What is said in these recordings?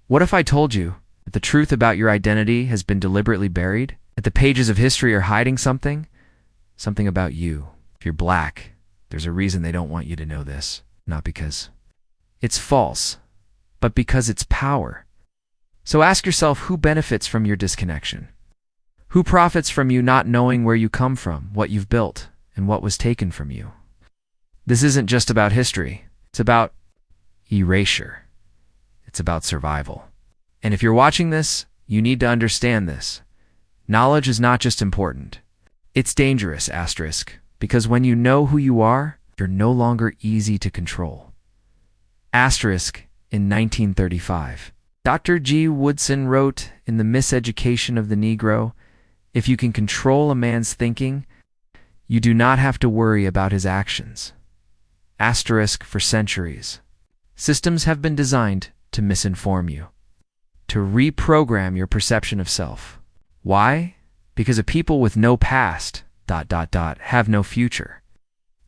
What if I told you that the truth about your identity has been deliberately buried? That the pages of history are hiding something? Something about you. If you're black, there's a reason they don't want you to know this. Not because it's false, but because it's power. So ask yourself, who benefits from your disconnection? Who profits from you not knowing where you come from, what you've built, and what was taken from you? This isn't just about history. It's about erasure. It's about survival. And if you're watching this, you need to understand this. Knowledge is not just important. It's dangerous, because when you know who you are, you're no longer easy to control. In 1935, Dr. G. Woodson wrote in The Miseducation of the Negro, "If you can control a man's thinking, you do not have to worry about his actions." For centuries, systems have been designed to misinform you, to reprogram your perception of self. Why? Because a people with no past, have no future.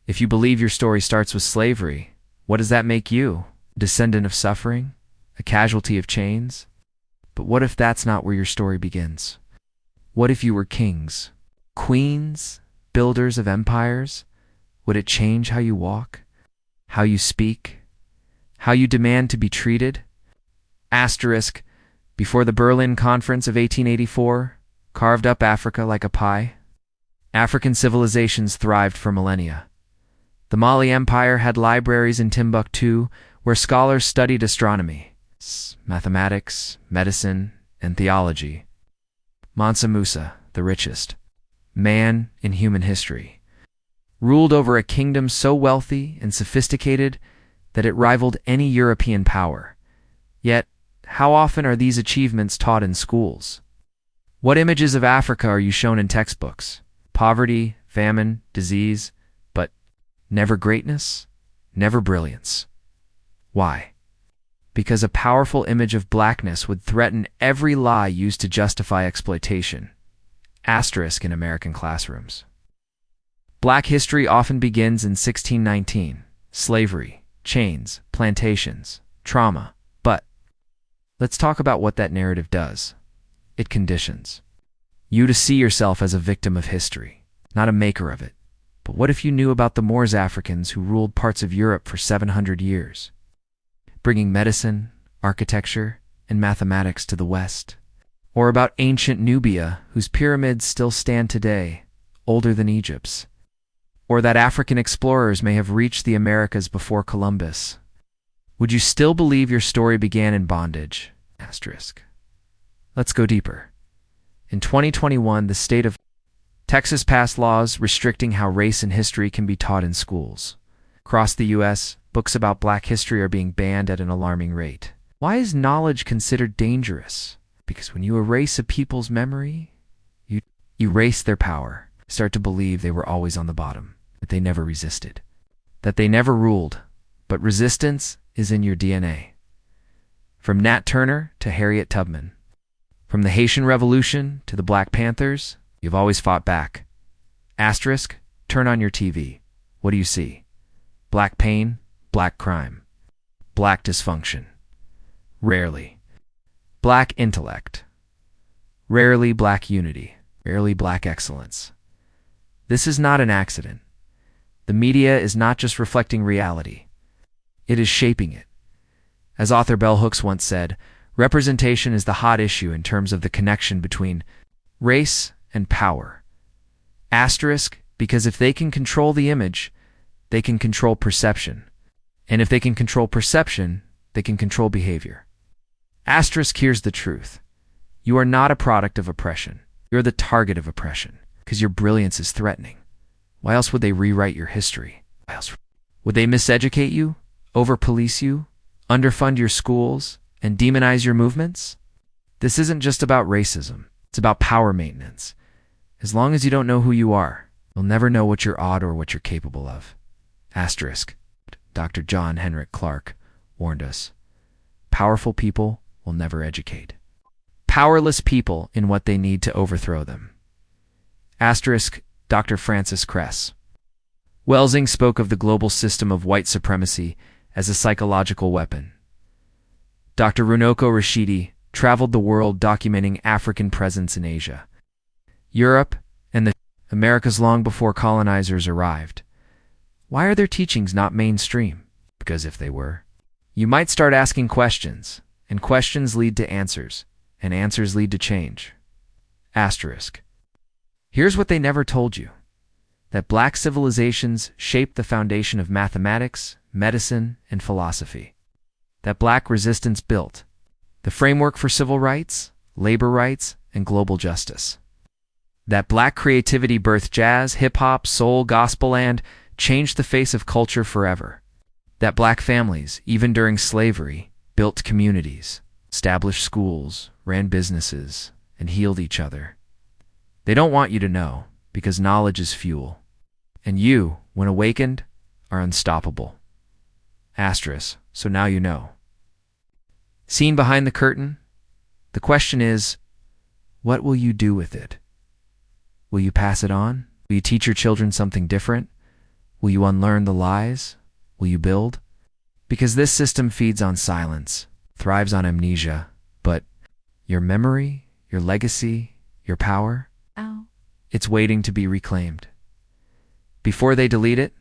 If you believe your story starts with slavery, what does that make you? A descendant of suffering? A casualty of chains? But what if that's not where your story begins? What if you were kings, queens, builders of empires? Would it change how you walk, how you speak, how you demand to be treated? Before the Berlin Conference of 1884, carved up Africa like a pie. African civilizations thrived for millennia. The Mali Empire had libraries in Timbuktu where scholars studied astronomy, mathematics, medicine, and theology. Mansa Musa, the richest man in human history, ruled over a kingdom so wealthy and sophisticated that it rivaled any European power. Yet, how often are these achievements taught in schools? What images of Africa are you shown in textbooks? Poverty, famine, disease, but never greatness, never brilliance. Why? Because a powerful image of blackness would threaten every lie used to justify exploitation. In American classrooms. Black history often begins in 1619. Slavery, chains, plantations, trauma. But let's talk about what that narrative does. It conditions you to see yourself as a victim of history, not a maker of it. But what if you knew about the Moors Africans who ruled parts of Europe for 700 years, bringing medicine, architecture, and mathematics to the West? Or about ancient Nubia, whose pyramids still stand today, older than Egypt's? Or that African explorers may have reached the Americas before Columbus? Would you still believe your story began in bondage? Let's go deeper. In 2021, the state of Texas passed laws restricting how race and history can be taught in schools. Across the U.S., books about Black history are being banned at an alarming rate. Why is knowledge considered dangerous? Because when you erase a people's memory, you erase their power. Start to believe they were always on the bottom, that they never resisted, that they never ruled. But resistance is in your DNA. From Nat Turner to Harriet Tubman, from the Haitian Revolution to the Black Panthers, you've always fought back. Turn on your TV. What do you see? Black pain, black crime, black dysfunction. Rarely. Black intellect. Rarely black unity. Rarely black excellence. This is not an accident. The media is not just reflecting reality. It is shaping it. As author Bell Hooks once said, representation is the hot issue in terms of the connection between race and power. Because if they can control the image, they can control perception. And if they can control perception, they can control behavior. Here's the truth. You are not a product of oppression. You're the target of oppression, because your brilliance is threatening. Why else would they rewrite your history? Why else would they miseducate you, over-police you, underfund your schools, and demonize your movements? This isn't just about racism. It's about power maintenance. As long as you don't know who you are, you'll never know what you're odd or what you're capable of. Dr. John Henrik Clarke warned us. Powerful people will never educate. Powerless people in what they need to overthrow them. Dr. Francis Kress. Welsing spoke of the global system of white supremacy as a psychological weapon. Dr. Runoko Rashidi traveled the world documenting African presence in Asia, Europe, and the Americas long before colonizers arrived. Why are their teachings not mainstream? Because if they were, you might start asking questions, and questions lead to answers, and answers lead to change. Asterisk. Here's what they never told you: that black civilizations shaped the foundation of mathematics, medicine, and philosophy. That black resistance built the framework for civil rights, labor rights, and global justice. That black creativity birthed jazz, hip-hop, soul, gospel, and changed the face of culture forever. That black families, even during slavery, built communities, established schools, ran businesses, and healed each other. They don't want you to know, because knowledge is fuel. And you, when awakened, are unstoppable. Asterisk, so now you know. Seen behind the curtain? The question is, what will you do with it? Will you pass it on? Will you teach your children something different? Will you unlearn the lies? Will you build? Because this system feeds on silence, thrives on amnesia, but your memory, your legacy, your power, it's waiting to be reclaimed. Before they delete it,